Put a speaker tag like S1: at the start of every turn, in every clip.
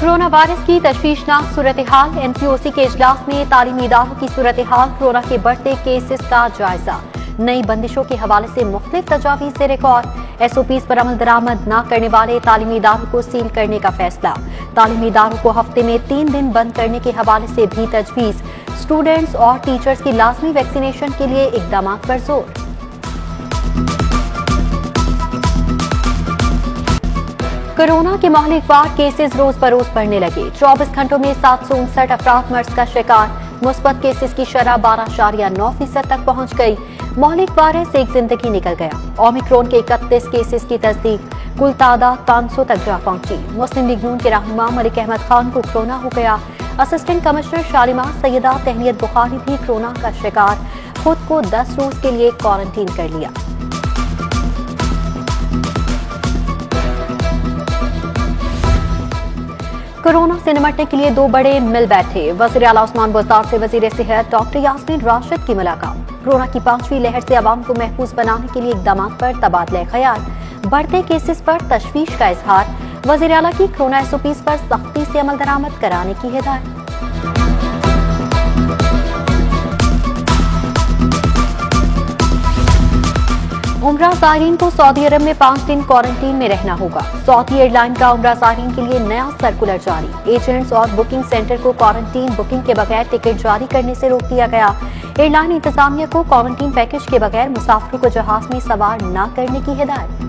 S1: Corona virus की तशवीशनाक सूरत हाल। NCOC के इजलास में तालीमी इदारों की सूरत हाल, कोरोना के बढ़ते केसेस का जायजा, नई बंदिशों के हवाले से मुख्तलिफ तजावीज़ से रिकॉर्ड, SOPs पर अमल दरामद न करने वाले तालीमी इदारों को सील करने का फैसला, तालीमी इदारों को हफ्ते में 3 दिन बंद करने के हवाले से भी तजवीज़, स्टूडेंट्स और टीचर्स की लाजमी वैक्सीनेशन के लिए इकदाम पर जोर। कोरोना के माहलिकवार केसेस रोज बरोज बढ़ने लगे। 24 घंटों में 759 अफराद मर्ज का शिकार, मुस्बत केसेस की शरह 12.9% तक पहुंच गई। माहलिक वायरस से एक जिंदगी निकल गया। ओमिक्रॉन के 31 केसेस की तस्दीक, कुल तादाद 500 तक जा पहुंची। मुस्लिम लीग नून के रहनुमा मलिक अहमद खान को कोरोना हो गया। असिस्टेंट कमिश्नर शालिमार सैयदा तहनीत बुखारी भी कोरोना का शिकार, खुद को 10 रोज के लिए क्वारंटीन कर लिया। कोरोना से निपटने के लिए 2 बड़े मिल बैठे। वज़ीर आला उस्मान बुज़दार से वज़ीर सेहत डॉक्टर यास्मीन राशिद की मुलाकात। कोरोना की 5वीं लहर से आवाम को महफूज बनाने के लिए इक़दामात पर तबादला ख्याल, बढ़ते केसेस पर तशवीश का इजहार। वज़ीर आला की कोरोना SOPs पर सख्ती से अमल दरामद कराने की हिदायत। उम्रा ज़ायरीन को सऊदी अरब में 5 दिन क्वारंटीन में रहना होगा। सऊदी एयरलाइन का उम्रा ज़ायरीन के लिए नया सर्कुलर जारी। एजेंट्स और बुकिंग सेंटर को क्वारंटीन बुकिंग के बगैर टिकट जारी करने से रोक दिया गया। एयरलाइन इंतजामिया को क्वारंटीन पैकेज के बगैर मुसाफिरों को जहाज में सवार न करने की हिदायत।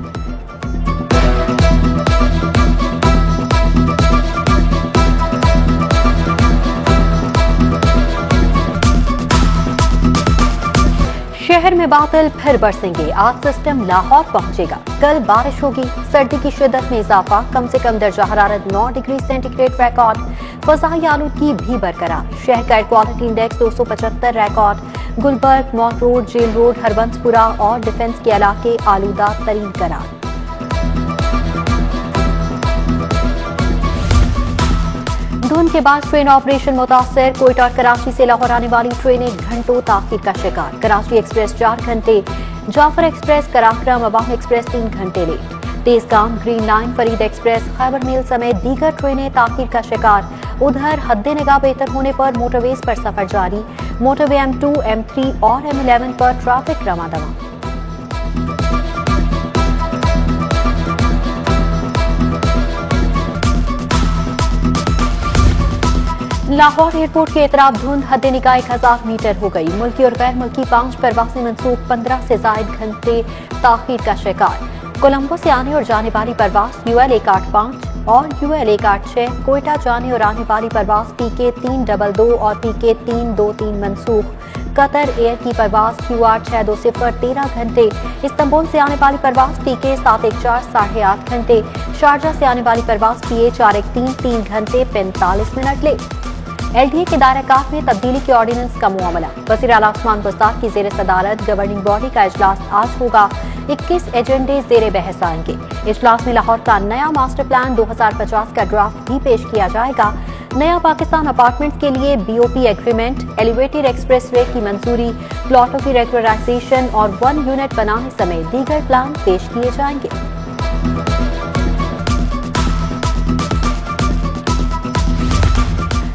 S1: शहर में बादल फिर बरसेंगे, आज सिस्टम लाहौर पहुंचेगा। कल बारिश होगी, सर्दी की शिद्दत में इजाफा, कम से कम दर्जा हरारत 9 डिग्री सेंटीग्रेड रिकॉर्ड। फज़ाई आलूदगी भी बरकरार, शहर का air quality index 275 record. Gulberg, mall road, jail road, Harbanspura और डिफेंस के इलाके आलूदा तरीन करार। धुंध के बाद ट्रेन ऑपरेशन मुतासर, कोयटा और कराची से लाहौर आने वाली ट्रेनें घंटों ताखीर का शिकार। कराची एक्सप्रेस 4 घंटे, जाफर एक्सप्रेस, कराक्रम अवाम एक्सप्रेस 3 घंटे late. Tezgam, green line, Farid express, Khyber mail समेत दीगर ट्रेनें ताखीर का शिकार। उधर हद्दे निगाह बेहतर होने पर मोटरवेज पर सफर जारी। मोटरवे M2, M3 और M11 पर ट्रैफिक रमादमा। लाहौर एयरपोर्ट के एतराफ धुंध, हद निगाह 1000 मीटर हो गई। मुल्की और गैर मुल्की 5 परवाज़ें मंसूख, 15 से ज़ायद घंटे ताखीर का शिकार। कोलंबो से आने और जाने वाली परवाज़ UL 185 और UL 186, कोयटा जाने और आने वाली परवाज़ PK 322 और PK 323 मंसूख। कतर एयर की परवाज़ QR 620 13 घंटे। इस्तांबुल से आने वाली परवाज़ PK 714 8.5 घंटे। शारजा से आने वाली परवाज़ PH 413 3 घंटे 45 मिनट लेट। LDA के दायरा कार में तब्दीली के ऑर्डिनेंस का मामला। वज़ीर आला उस्मान बुज़दार की ज़ेर सदारत गवर्निंग बॉडी का इजलास आज होगा। 21 एजेंडे ज़ेर बहस आएंगे। इजलास में लाहौर का नया मास्टर प्लान 2050 का ड्राफ्ट भी पेश किया जाएगा। नया पाकिस्तान अपार्टमेंट्स के लिए BOP agreement, elevated express way की मंजूरी, प्लॉटों की रेगुलराइजेशन और 1 यूनिट बनाने समेत दीगर प्लान पेश किए जाएंगे।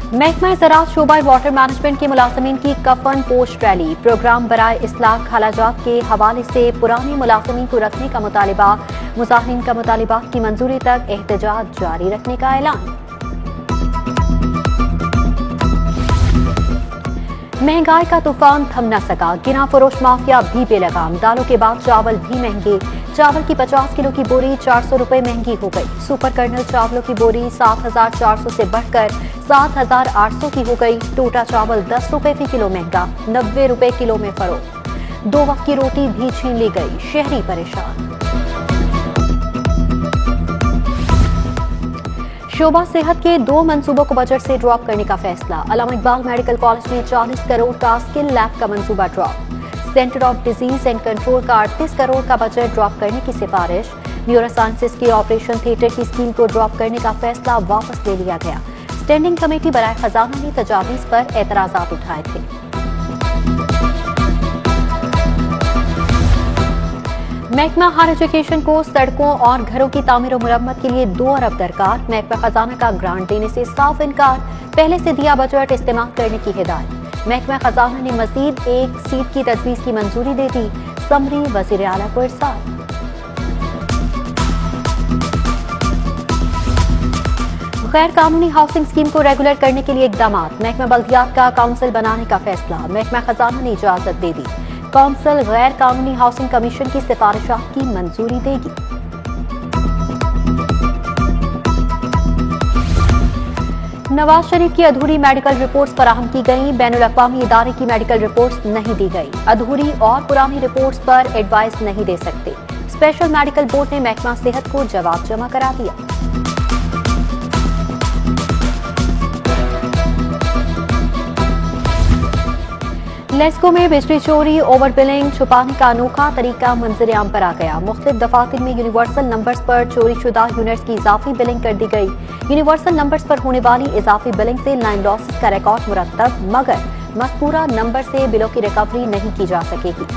S1: महकमा ज़राअत शोबा वाटर मैनेजमेंट के मुलाज़िमीन की कफन पोस्ट रैली। प्रोग्राम बराए इस्लाह खालाजात के हवाले से पुराने मुलाज़िमीन को रखने का मुतालिबा। मुज़ाहिरीन का मुतालिबात की मंजूरी तक एहतजाज जारी रखने का ऐलान। महंगाई का तूफान थम न सका, गिरा फरोश माफिया भी बेलगाम। दालों के बाद चावल भी महंगे। चावल की 50 किलो की बोरी 400 रुपए महंगी हो गई। सुपर कर्नल चावलों की बोरी 7400 से बढ़कर 7800 की हो गई। टोटा चावल 10 रुपए फी किलो महंगा, 90 रुपए किलो में फरोख्त। 2 वक्त की रोटी भी छीन ली गई, शहरी परेशान। शोबा सेहत के 2 मंसूबों को बजट से ड्रॉप करने का फैसला। अल्लामा इकबाल मेडिकल कॉलेज में 40 करोड़ का स्किल लैब का मंसूबा drop. Centre of disease and control का 38 करोड़ का बजट ड्रॉप करने की सिफारिश। न्यूरो साइंसेज के ऑपरेशन थिएटर की स्कीम को ड्रॉप करने का फैसला वापस ले लिया गया। स्टैंडिंग कमेटी बराए खजाना ने तजावीज पर एतराजात उठाए थे। महकमा हायर एजुकेशन को सड़कों और घरों की तामीर और मुरम्मत के लिए 2 अरब दरकार। महकमा खजाना का ग्रांट देने से साफ इनकार। पहले से दिया बजट इस्तेमाल करने की हिदायत। महकमा खजाना ने मजीद 1 सीट की तजवीज की मंजूरी दे दी। समरी वजीर आला को इरसाल। गैर कानूनी हाउसिंग स्कीम को रेगुलर करने के लिए इकदाम। महकमा बल्दियात का काउंसिल बनाने का फैसला। महकमा खजाना ने इजाजत दे दी। काउंसिल गैर कानूनी हाउसिंग कमीशन की सिफारिशात की मंजूरी देगी। नवाज शरीफ की अधूरी मेडिकल रिपोर्ट्स फराहम की गई। बैनुल अक़वामी इदारे की मेडिकल रिपोर्ट्स नहीं दी गई। अधूरी और पुरानी रिपोर्ट्स पर एडवाइस नहीं दे सकते। स्पेशल मेडिकल बोर्ड ने महकमा सेहत को जवाब जमा करा दिया। लेस्को में बिजली चोरी, ओवर बिलिंग छुपाने का अनोखा तरीका मंजर आम पर आ गया। मुख्तलिफ दफातर में यूनिवर्सल नंबर्स पर चोरी शुदा यूनिट्स की इजाफी बिलिंग कर दी गई। यूनिवर्सल नंबर्स पर होने वाली इजाफी बिलिंग से लाइन लॉसेस का रिकॉर्ड मुरतब, मगर मज़कूरा नंबर से बिलों की रिकवरी नहीं की जा सकेगी।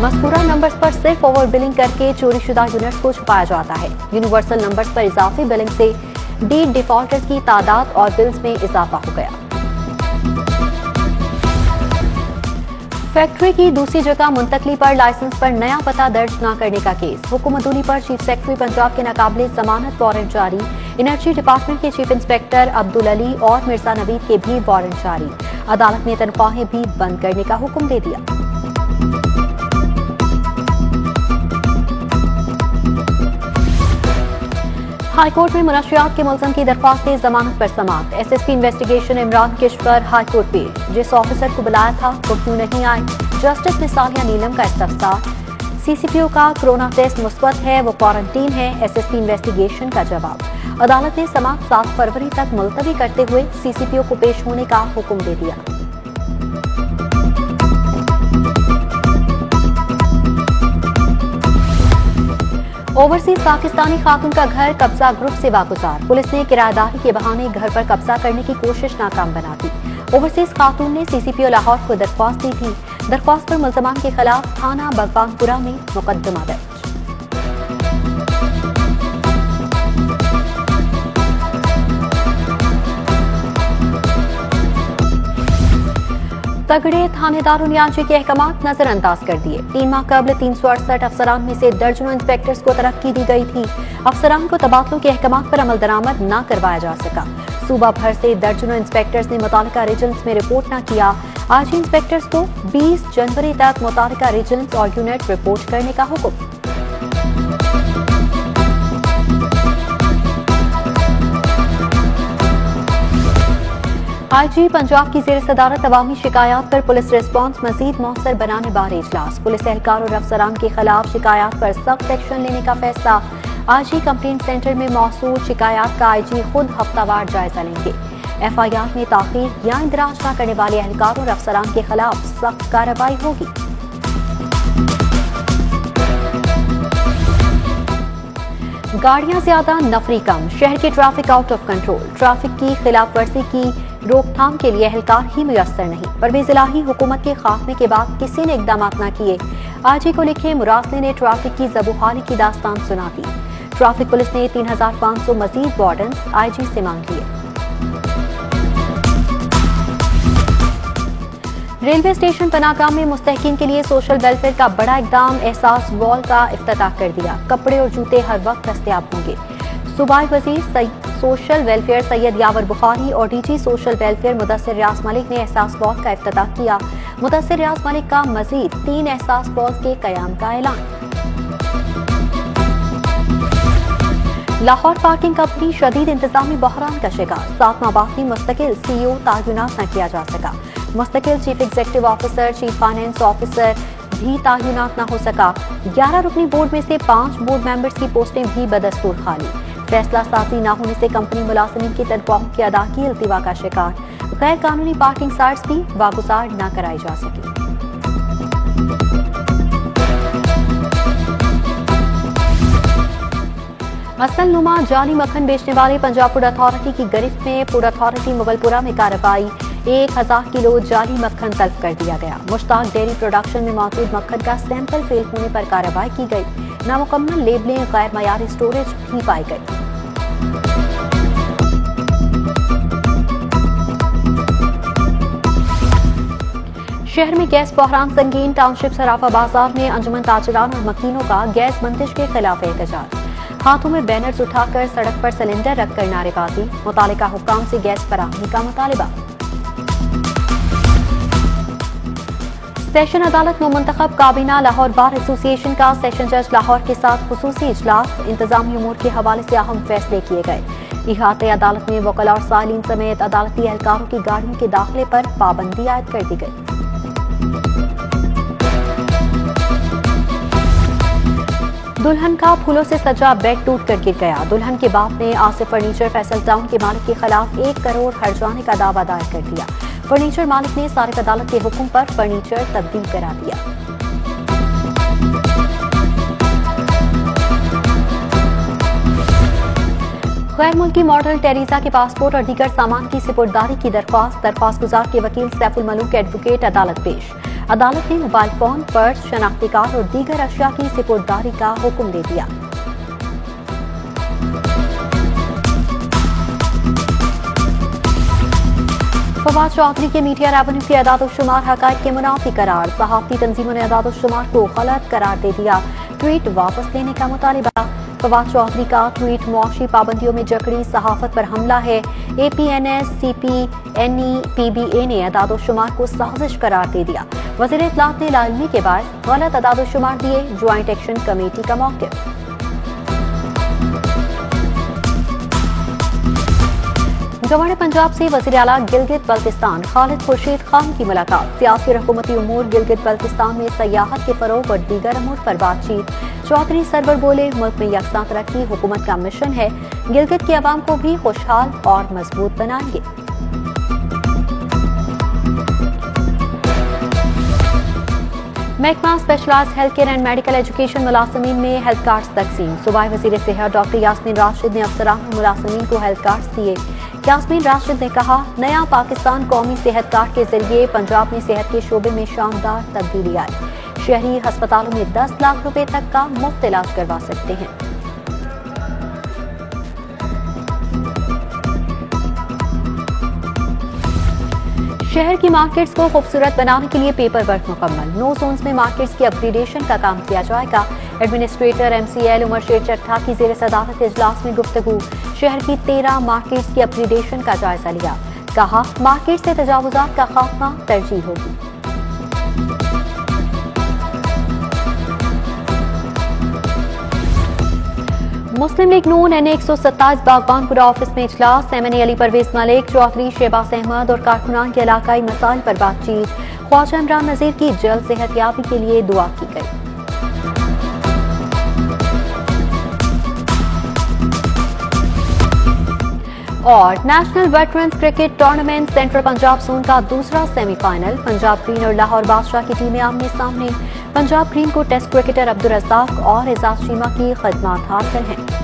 S1: मज़कूरा नंबर्स पर सिर्फ ओवर बिलिंग करके चोरी शुदा यूनिट्स को छुपाया जाता है। यूनिवर्सल नंबर्स पर इजाफी बिलिंग से डीड डिफॉल्टर्स की तादाद और बिल्स में इजाफा हो गया। फैक्ट्री की दूसरी जगह मुंतकली पर लाइसेंस पर नया पता दर्ज न करने का केस। हुकूमतूली पर चीफ सेक्रेटरी पंजाब के नाकाबिले जमानत वारंट जारी। एनर्जी डिपार्टमेंट के चीफ इंस्पेक्टर अब्दुल अली और मिर्जा नवीद के भी वारंट जारी। अदालत ने तनख्वाहें भी बंद करने का हुक्म दे दिया। हाईकोर्ट में मुनशियात के मुलजम की दरख्वास्त जमानत पर समाअत। SSP investigation Imran Kishwar high court पेश। जिस ऑफिसर को बुलाया था वो क्यों नहीं आए? जस्टिस मिसालिया नीलम का इस्तफसार। सीसीपीओ का कोरोना टेस्ट मुस्बत है, वो क्वारंटीन है। एसएसपी इन्वेस्टिगेशन का जवाब। अदालत ने समाअत 7 फरवरी तक मुलतवी करते हुए सीसीपीओ को पेश होने का हुक्म दे दिया। ओवरसीज पाकिस्तानी खातून का घर कब्जा ग्रुप से वागुजार। पुलिस ने किराएदारी के बहाने घर पर कब्जा करने की कोशिश नाकाम बना दी। ओवरसीज खातून ने सीसीपीओ लाहौर को दरख्वास्त दी थी। दरख्वास्त पर मुल्जमान के खिलाफ थाना भगवानपुरा में मुकदमा दर्ज। तगड़े थानेदारों ने आजी के अहकामात नजरअंदाज कर दिए। 3 माह कबल 368 अफसरान में से दर्जनों इंस्पेक्टर्स को तरक्की दी गई थी। अफसरान को तबादलों के अहकामात पर अमल दरामद न करवाया जा सका। सूबा भर से दर्जनों इंस्पेक्टर्स ने मुतालिका रीजन्स में रिपोर्ट न किया। आजी इंस्पेक्टर्स को 20 जनवरी तक मुतालिका रीजन्स और यूनिट रिपोर्ट करने का हुक्म। आईजी पंजाब की ज़ेर सदारत अवामी शिकायत पर पुलिस रिस्पांस मजीद मौसर बनाने बार इजलास। पुलिस एहलकार और अफसरान के खिलाफ शिकायत पर सख्त एक्शन लेने का फैसला। आईजी कंप्लेंट सेंटर में मौसूल शिकायत का आईजी खुद हफ्तावार जायजा लेंगे। एफआईआर में ताखीर या इंदराज न करने वाले एहलकार और अफसरान के खिलाफ सख्त कार्रवाई होगी। गाड़ियां ज्यादा, नफरी कम। शहर के traffic out of control. Traffic की खिलाफ वर्जी की रोकथाम के लिए एहलकार ही मुयस्सर नहीं। परवेज इलाही हुकूमत के खात्मे के बाद किसी ने इकदाम न किए। आईजी को लिखे मुरासले ने ट्रैफिक की ज़बूहाली की दास्तान सुना दी। ट्रैफिक पुलिस ने 3500 मजीद वार्डन आईजी से मांग लिए। रेलवे स्टेशन पनागाम में मुस्तहकीन के लिए सोशल वेलफेयर का बड़ा इकदाम। एहसास वॉल का इफ्तिताह कर दिया। कपड़े और जूते हर वक्त दस्तयाब होंगे। सूबाई वजीर सोशल वेलफेयर सैयद यावर बुखारी और डीजी सोशल वेलफेयर मुदस्सिर रियाज मलिक ने एहसास वॉल का इफ्तिताह किया। मुदस्सिर रियाज मलिक का मजीद 3 एहसास वॉल के कयाम का ऐलान। लाहौर पार्किंग कंपनी शदीद इंतजामी बहरान का शिकार। 7 माह बाद भी मुस्तकिल सीईओ तैनात न किया जा सका। मुस्तकिल chief executive officer, chief finance officer भी तैनात न हो सका। 11 रुकनी बोर्ड में से 5 बोर्ड मेंबर्स की पोस्टें भी बदस्तूर खाली। फैसला साजी न होने से कंपनी मुलाजिमीन की तनख्वाहों की अदायगी इल्तिवा का शिकार। गैर कानूनी पार्किंग साइट्स भी वागुजार न कराई जा सकी। असल नुमा जाली मक्खन बेचने वाले पंजाब फूड अथॉरिटी की गिरफ्त में। फूड अथॉरिटी मुगलपुरा में कार्रवाई। 1000 किलो जाली मक्खन तलब कर दिया गया। मुश्ताक डेयरी प्रोडक्शन में मौजूद मक्खन का सैंपल फेल होने पर कार्रवाई की गई। नामुकम्मल लेबलिंग, गैर मयारी स्टोरेज भी पाई गई। शहर में गैस बहरान संगीन। टाउनशिप सराफा बाजार में अंजुमन ताजिरान और मकीनों का गैस बंदिश के खिलाफ एहतजाज। हाथों में बैनर्स उठाकर सड़क पर सिलेंडर रखकर नारेबाजी। मुतालिका हुक्काम से गैस फराहमी का मुतालिबा। सेशन अदालत में मुंतखब काबीना लाहौर बार एसोसिएशन का सेशन जज लाहौर के साथ खुसूसी इजलास। इंतजामी उमूर के हवाले से अहम फैसले किए गए। इहाते अदालत में वकला और सालीन समेत अदालती एहलकारों की गाड़ियों के दाखिले पर पाबंदी आयद कर दी गई। दुल्हन का फूलों से सजा बेड टूट कर गिर गया। दुल्हन के बाप ने आसिफ फर्नीचर फैसल टाउन के मालिक के खिलाफ 1 करोड़ हर्जाने का दावा दायर कर दिया। फर्नीचर मालिक ने सारिफ अदालत के हुक्म पर फर्नीचर तब्दील करा दिया। गैर मुल्की मॉडल टेरिसा के पासपोर्ट और दीगर सामान की सिपुर्दारी की दरख्वास्त गुजार के वकील सैफुल मलूक एडवोकेट अदालत पेश। अदालत ने मोबाइल फोन, पर्स, शनाख्ती कार्ड और दीगर अशिया की सिपुर्दारी का हुक्म दे दिया। फवाद चौधरी के मीडिया रेवेन्यू के अदाद-ओ-शुमार हकायक के मुनाफी करार। सहाफती तंजीमों ने अदाद-ओ-शुमार को गलत करार दे दिया। ट्वीट वापस लेने का मुतालिबा। फवाद चौधरी का ट्वीट मुआशी पाबंदियों में जकड़ी सहाफत पर हमला है। APNS, CPNE, PBA ने अदाद-ओ-शुमार को साजिश करार दे दिया। वज़ीर इत्तलात ने लाइलमी के बाद गलत अदाद-ओ-शुमार दिए। ज्वाइंट एक्शन कमेटी का मौक़िफ़। गवर्नर पंजाब से वज़ीर आला गिलगित बल्तिस्तान खालिद खुर्शीद खान की मुलाकात। सियासी और हुकूमती उमूर, गिलगित बल्तिस्तान में सयाहत के फरोग और दीगर अमूर पर बातचीत। चौधरी सरवर बोले, मुल्क में यकसा तरक्की हुकूमत का मिशन है। गिलगित की आवाम को भी खुशहाल और मजबूत बनाएंगे। महकमा specialised health care and medical education मुलाजमीन में हेल्थ कार्ड्स तकसीम। सूबाई वज़ीर सेहत डॉक्टर यास्मीन राशिद ने अफसरान और मुलाजमीन को हेल्थ कार्ड्स दिए। यास्मीन राशिद ने कहा, नया पाकिस्तान कौमी सेहत कार्ड के जरिए पंजाब में सेहत के शोबे में शानदार तब्दीली आई। शहरी अस्पतालों में 10 लाख रुपए तक का मुफ्त इलाज करवा सकते हैं। शहर की मार्केट्स को खूबसूरत बनाने के लिए पेपर वर्क मुकम्मल। 9 जोन्स में मार्केट्स की अपग्रेडेशन का काम किया जाएगा। एडमिनिस्ट्रेटर MCL उमर शेर चट्ठा की ज़ेर सदारत इजलास में गुफ्तगू। शहर की 13 मार्केट्स की अपग्रेडेशन का जायजा लिया। कहा, मार्केट से तजावुजात का खात्मा तरजीह होगी। मुस्लिम लीग नून NA 127 बागबानपुरा ऑफिस में इजलास। MNA अली परवेज मलिक, चौधरी शहबाज अहमद और कारकुनान के इलाकाई मसाइल पर बातचीत। ख्वाजा इमरान नजीर की जल्द सेहतयाबी के लिए दुआ की गई। और national veterans cricket tournament central Punjab zone का दूसरा सेमीफाइनल। पंजाब ग्रीन और लाहौर बादशाह की टीमें आमने सामने। पंजाब ग्रीन को टेस्ट क्रिकेटर अब्दुल रज़ाक और एजाज चीमा की खिदमत हासिल हैं।